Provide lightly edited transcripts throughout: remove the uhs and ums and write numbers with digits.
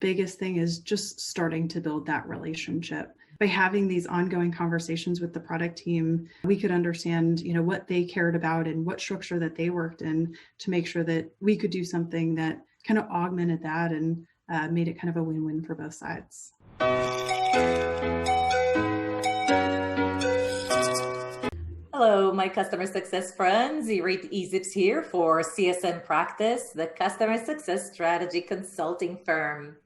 biggest thing is just starting to build that relationship. By having these ongoing conversations with the product team, we could understand, what they cared about and what structure that they worked in to make sure that we could do something that kind of augmented that and made it kind of a win-win for both sides. Hello, my customer success friends. 𝘧𝘪𝘳𝘠𝘕 here for CSM Practice, the customer success strategy consulting firm.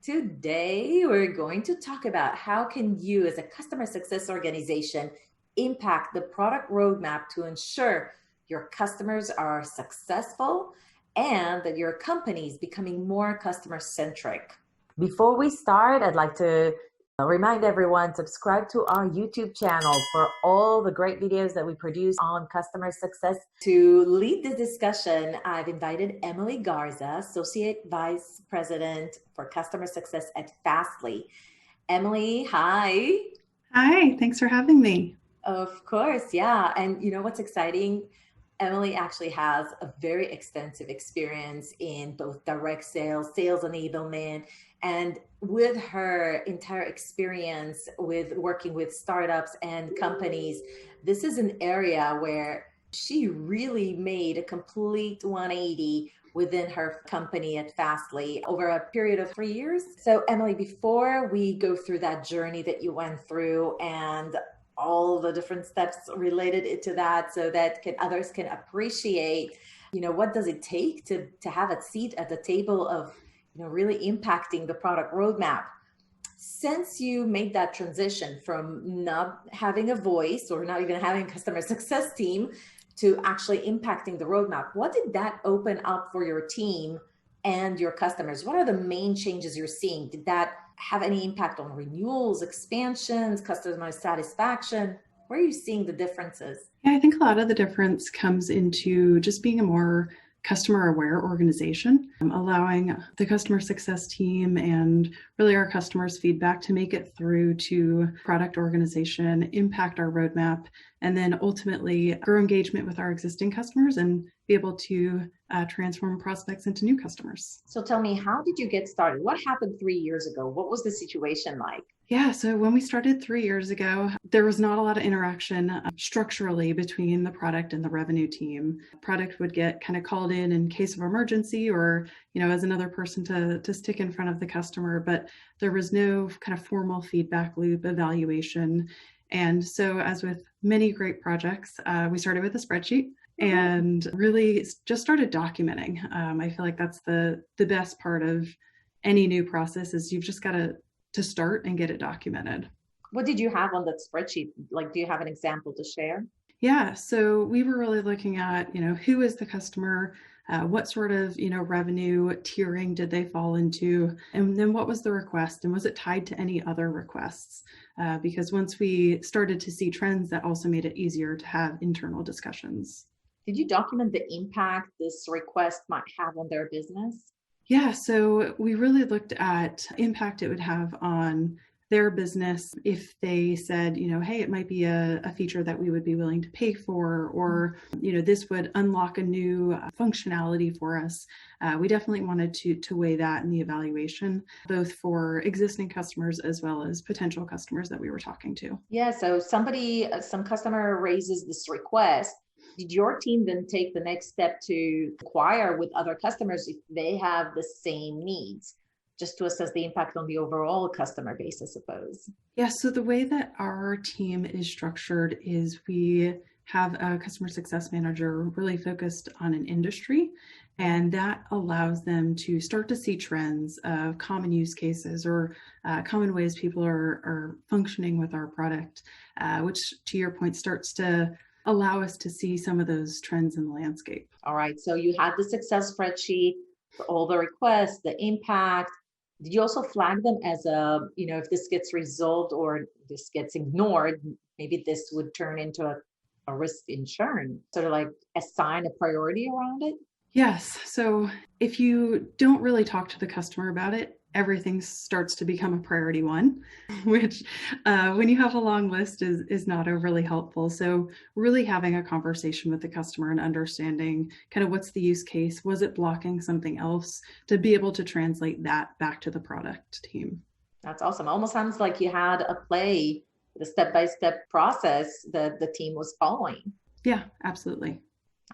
Today, we're going to talk about how can you as a customer success organization impact the product roadmap to ensure your customers are successful and that your company is becoming more customer-centric. Before we start, I'd like to remind everyone, subscribe to our YouTube channel for all the great videos that we produce on customer success. To lead this discussion, I've invited Emily Garza, Associate Vice President for Customer Success at Fastly. Emily, hi. Hi, thanks for having me. Of course, yeah. And you know what's exciting? Emily actually has a very extensive experience in both direct sales, sales enablement, and with her entire experience with working with startups and companies, this is an area where she really made a complete 180 within her company at Fastly over a period of 3 years. So Emily, before we go through that journey that you went through and all the different steps related to that so that others can appreciate, what does it take to have a seat at the table of, really impacting the product roadmap. Since you made that transition from not having a voice or not even having a customer success team to actually impacting the roadmap, what did that open up for your team and your customers? What are the main changes you're seeing? Did that have any impact on renewals, expansions, customer satisfaction? Where are you seeing the differences? Yeah, I think a lot of the difference comes into just being a more customer aware organization, allowing the customer success team and really our customers' feedback to make it through to product organization, impact our roadmap, and then ultimately grow engagement with our existing customers and be able to transform prospects into new customers. So tell me, how did you get started? What happened 3 years ago? What was the situation like? Yeah, so when we started 3 years ago, there was not a lot of interaction structurally between the product and the revenue team. Product would get kind of called in case of emergency or, as another person to stick in front of the customer, but there was no kind of formal feedback loop evaluation. And so as with many great projects, we started with a spreadsheet and really just started documenting. I feel like that's the best part of any new process is you've just got to start and get it documented. What did you have on that spreadsheet? Like, do you have an example to share? Yeah, so we were really looking at, who is the customer, what sort of, revenue tiering did they fall into, and then what was the request, and was it tied to any other requests? Because once we started to see trends, that also made it easier to have internal discussions. Did you document the impact this request might have on their business? Yeah, so we really looked at impact it would have on their business if they said, hey, it might be a feature that we would be willing to pay for, or, this would unlock a new functionality for us. We definitely wanted to weigh that in the evaluation, both for existing customers as well as potential customers that we were talking to. Yeah, so some customer raises this request. Did your team then take the next step to inquire with other customers if they have the same needs, just to assess the impact on the overall customer base, I suppose? Yeah, so the way that our team is structured is we have a customer success manager really focused on an industry, and that allows them to start to see trends of common use cases or common ways people are functioning with our product, which to your point starts to allow us to see some of those trends in the landscape. All right, so you had the success spreadsheet for all the requests, the impact. Did you also flag them as if this gets resolved or this gets ignored, maybe this would turn into a risk in churn, sort of like assign a priority around it? Yes. So if you don't really talk to the customer about it, everything starts to become a priority one, which when you have a long list is not overly helpful. So really having a conversation with the customer and understanding kind of what's the use case, was it blocking something else, to be able to translate that back to the product team. That's awesome. Almost sounds like you had a play, the step-by-step process that the team was following. Yeah, absolutely.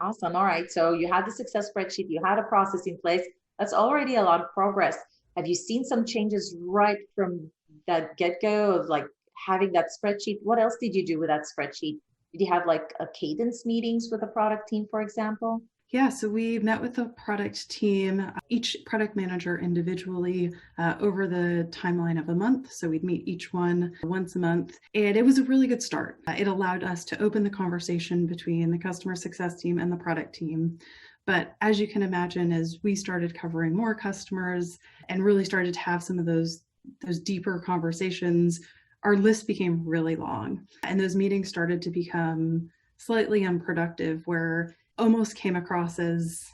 Awesome. All right. So you had the success spreadsheet, you had a process in place. That's already a lot of progress. Have you seen some changes right from that get-go of like having that spreadsheet? What else did you do with that spreadsheet? Did you have like a cadence meetings with the product team, for example? Yeah, so we met with the product team, each product manager individually over the timeline of a month. So we'd meet each one once a month, and it was a really good start. It allowed us to open the conversation between the customer success team and the product team. But as you can imagine, as we started covering more customers and really started to have some of those deeper conversations, our list became really long. And those meetings started to become slightly unproductive, where almost came across as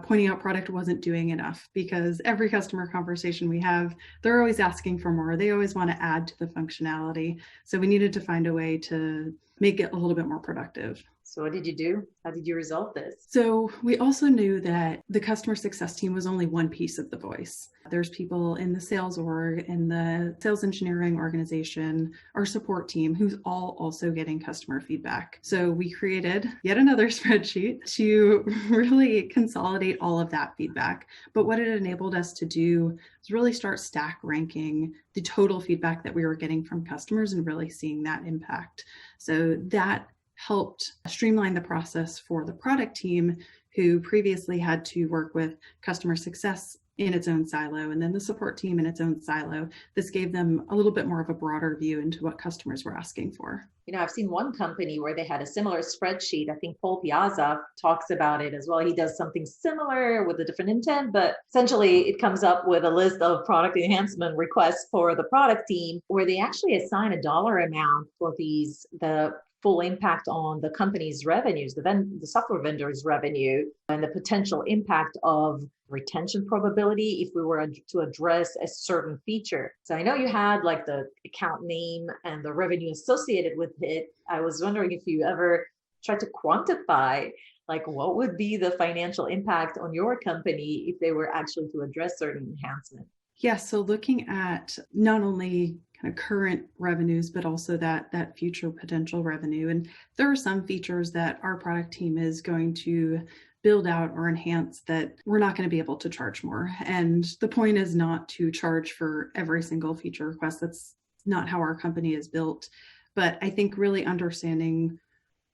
pointing out product wasn't doing enough, because every customer conversation we have, they're always asking for more. They always want to add to the functionality. So we needed to find a way to make it a little bit more productive. So what did you do? How did you resolve this? So we also knew that the customer success team was only one piece of the voice. There's people in the sales org, in the sales engineering organization, our support team, who's all also getting customer feedback. So we created yet another spreadsheet to really consolidate all of that feedback. But what it enabled us to do is really start stack ranking the total feedback that we were getting from customers and really seeing that impact. So that helped streamline the process for the product team, who previously had to work with customer success in its own silo, and then the support team in its own silo. This gave them a little bit more of a broader view into what customers were asking for. You know, I've seen one company where they had a similar spreadsheet. I think Paul Piazza talks about it as well. He does something similar with a different intent, but essentially it comes up with a list of product enhancement requests for the product team, where they actually assign a dollar amount for the full impact on the company's revenues, the software vendor's revenue, and the potential impact of retention probability if we were to address a certain feature. So I know you had like the account name and the revenue associated with it. I was wondering if you ever tried to quantify like what would be the financial impact on your company if they were actually to address certain enhancements. Yeah, so looking at not only kind of current revenues, but also that future potential revenue. And there are some features that our product team is going to build out or enhance that we're not going to be able to charge more. And the point is not to charge for every single feature request. That's not how our company is built. But I think really understanding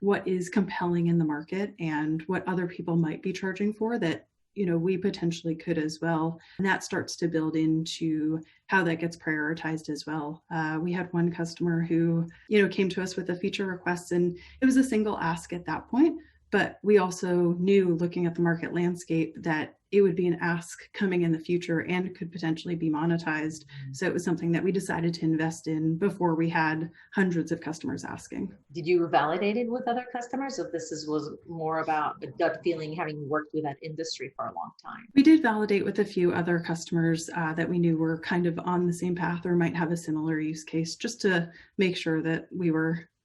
what is compelling in the market and what other people might be charging for that, you know, we potentially could as well. And that starts to build into how that gets prioritized as well. We had one customer who, you know, came to us with a feature request, and it was a single ask at that point. But we also knew, looking at the market landscape, that it would be an ask coming in the future and could potentially be monetized. So it was something that we decided to invest in before we had hundreds of customers asking. Did you validate it with other customers, or was more about a gut feeling, having worked with that industry for a long time? We did validate with a few other customers that we knew were kind of on the same path or might have a similar use case, just to make sure that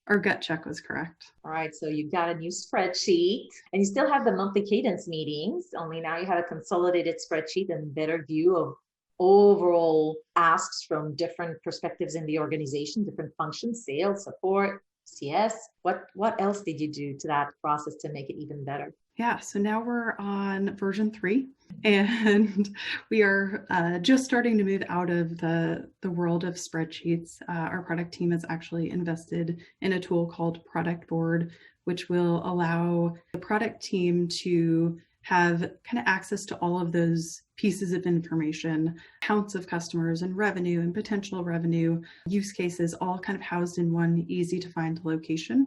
our gut check was correct. All right, so you've got a new spreadsheet, and you still have the monthly cadence meetings, only now you have a consolidated spreadsheet and better view of overall asks from different perspectives in the organization, different functions, sales, support, CS. What else did you do to that process to make it even better? Yeah, so now we're on version 3, and we are just starting to move out of the world of spreadsheets. Our product team has actually invested in a tool called Product Board, which will allow the product team to have kind of access to all of those pieces of information, counts of customers and revenue and potential revenue, use cases, all kind of housed in one easy to find location.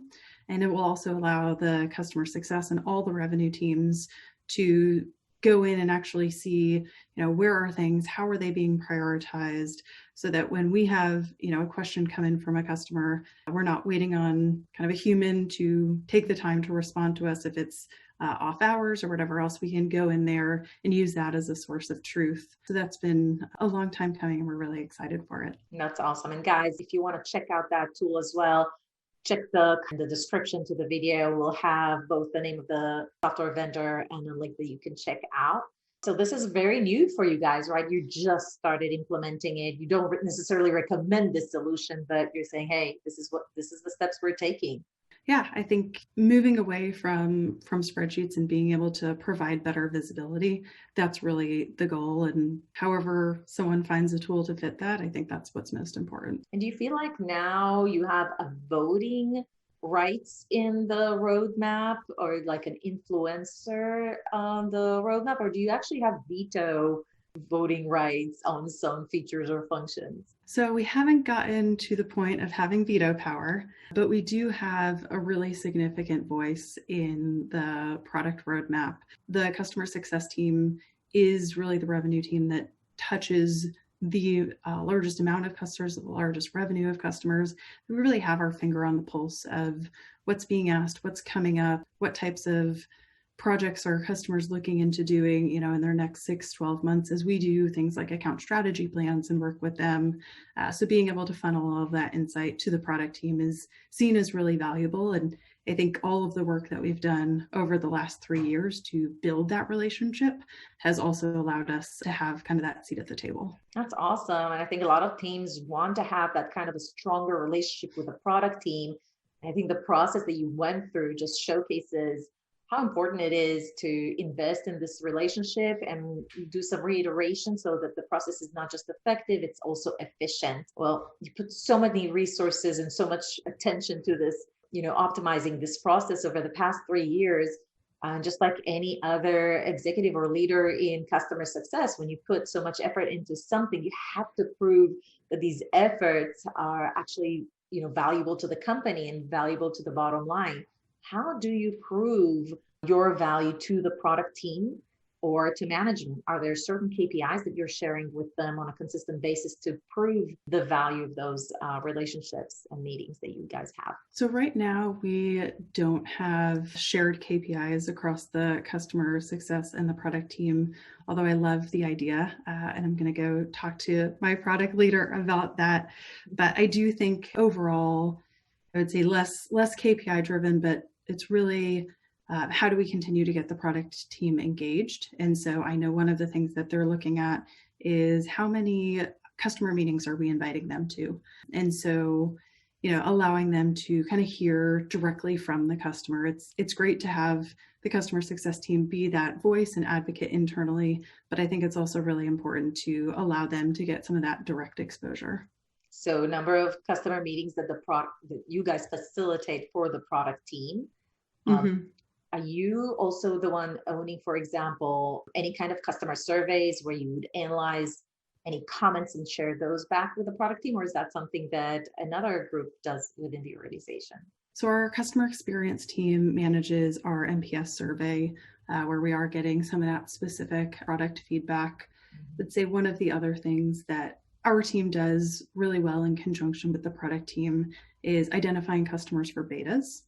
And it will also allow the customer success and all the revenue teams to go in and actually see, you know, where are things, how are they being prioritized, so that when we have, you know, a question come in from a customer, we're not waiting on kind of a human to take the time to respond to us if it's off hours or whatever else, we can go in there and use that as a source of truth. So that's been a long time coming, and we're really excited for it. That's awesome. And guys, if you want to check out that tool as well, check the description to the video. We'll have both the name of the software vendor and a link that you can check out. So this is very new for you guys, right? You just started implementing it. You don't necessarily recommend this solution, but you're saying, hey, this is the steps we're taking. Yeah, I think moving away from spreadsheets and being able to provide better visibility, that's really the goal. And however someone finds a tool to fit that, I think that's what's most important. And do you feel like now you have a voting rights in the roadmap, or like an influencer on the roadmap, or do you actually have veto voting rights on some features or functions? So we haven't gotten to the point of having veto power, but we do have a really significant voice in the product roadmap. The customer success team is really the revenue team that touches the largest amount of customers, the largest revenue of customers. We really have our finger on the pulse of what's being asked, what's coming up, what types of projects are customers looking into doing, in their next 6-12 months, as we do things like account strategy plans and work with them. So being able to funnel all of that insight to the product team is seen as really valuable. And I think all of the work that we've done over the last 3 years to build that relationship has also allowed us to have kind of that seat at the table. That's awesome. And I think a lot of teams want to have that kind of a stronger relationship with the product team. And I think the process that you went through just showcases how important it is to invest in this relationship and do some reiteration so that the process is not just effective, it's also efficient. Well, you put so many resources and so much attention to this, optimizing this process over the past 3 years. Just like any other executive or leader in customer success, when you put so much effort into something, you have to prove that these efforts are actually, valuable to the company and valuable to the bottom line. How do you prove your value to the product team or to management? Are there certain KPIs that you're sharing with them on a consistent basis to prove the value of those relationships and meetings that you guys have? So right now, we don't have shared KPIs across the customer success and the product team, although I love the idea, and I'm going to go talk to my product leader about that. But I do think overall, I would say less KPI driven, but it's really how do we continue to get the product team engaged? And so I know one of the things that they're looking at is how many customer meetings are we inviting them to? And so, allowing them to kind of hear directly from the customer. It's great to have the customer success team be that voice and advocate internally, but I think it's also really important to allow them to get some of that direct exposure. So number of customer meetings that that you guys facilitate for the product team. Are you also the one owning, for example, any kind of customer surveys where you would analyze any comments and share those back with the product team? Or is that something that another group does within the organization? So our customer experience team manages our NPS survey, where we are getting some of that specific product feedback. I'd say one of the other things that our team does really well in conjunction with the product team is identifying customers for betas.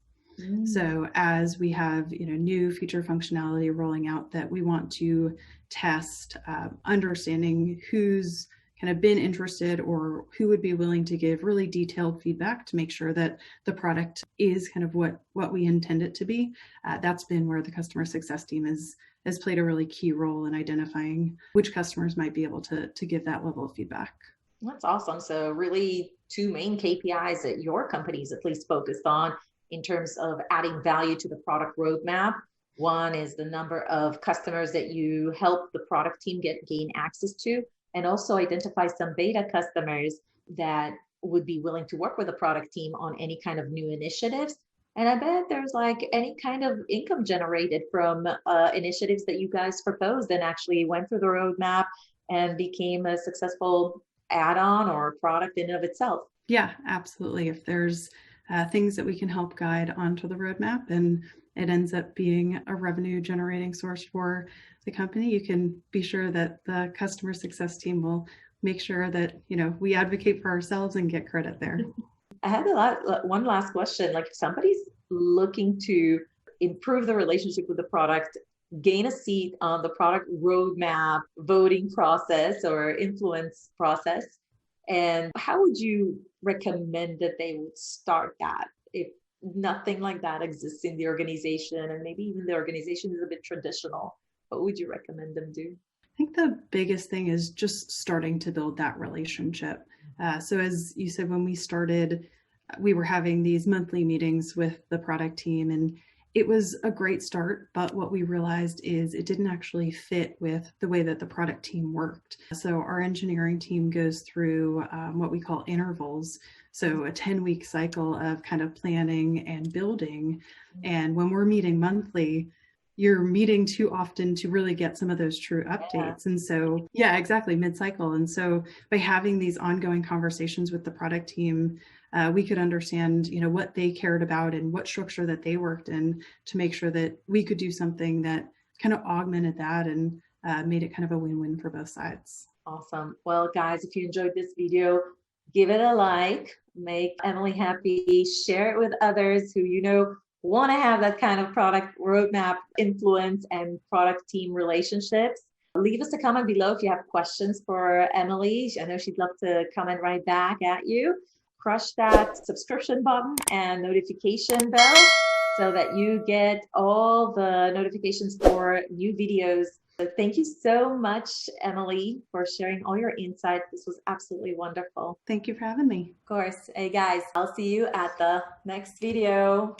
So as we have, new feature functionality rolling out that we want to test, understanding who's kind of been interested or who would be willing to give really detailed feedback to make sure that the product is kind of what we intend it to be. That's been where the customer success team has played a really key role in identifying which customers might be able to give that level of feedback. That's awesome. So really 2 main KPIs that your company is at least focused on in terms of adding value to the product roadmap. One is the number of customers that you help the product team gain access to, and also identify some beta customers that would be willing to work with the product team on any kind of new initiatives. And I bet there's like any kind of income generated from initiatives that you guys proposed and actually went through the roadmap and became a successful add-on or product in and of itself. Yeah, absolutely. If there's things that we can help guide onto the roadmap and it ends up being a revenue generating source for the company, you can be sure that the customer success team will make sure that, we advocate for ourselves and get credit there. I had one last question. Like if somebody's looking to improve the relationship with the product, gain a seat on the product roadmap, voting process or influence process? And how would you recommend that they would start that if nothing like that exists in the organization, and maybe even the organization is a bit traditional? What would you recommend them do? I think the biggest thing is just starting to build that relationship. So as you said, when we started, we were having these monthly meetings with the product team, and it was a great start, but what we realized is it didn't actually fit with the way that the product team worked. So our engineering team goes through what we call intervals. So a 10-week cycle of kind of planning and building. And when we're meeting monthly, you're meeting too often to really get some of those true updates. And so, yeah, exactly, mid-cycle. And so by having these ongoing conversations with the product team, we could understand, what they cared about and what structure that they worked in to make sure that we could do something that kind of augmented that and made it kind of a win-win for both sides. Awesome. Well, guys, if you enjoyed this video, give it a like, make Emily happy, share it with others who want to have that kind of product roadmap, influence, and product team relationships. Leave us a comment below if you have questions for Emily. I know she'd love to comment right back at you. Crush that subscription button and notification bell so that you get all the notifications for new videos. So thank you so much, Emily, for sharing all your insight. This was absolutely wonderful. Thank you for having me. Of course. Hey, guys, I'll see you at the next video.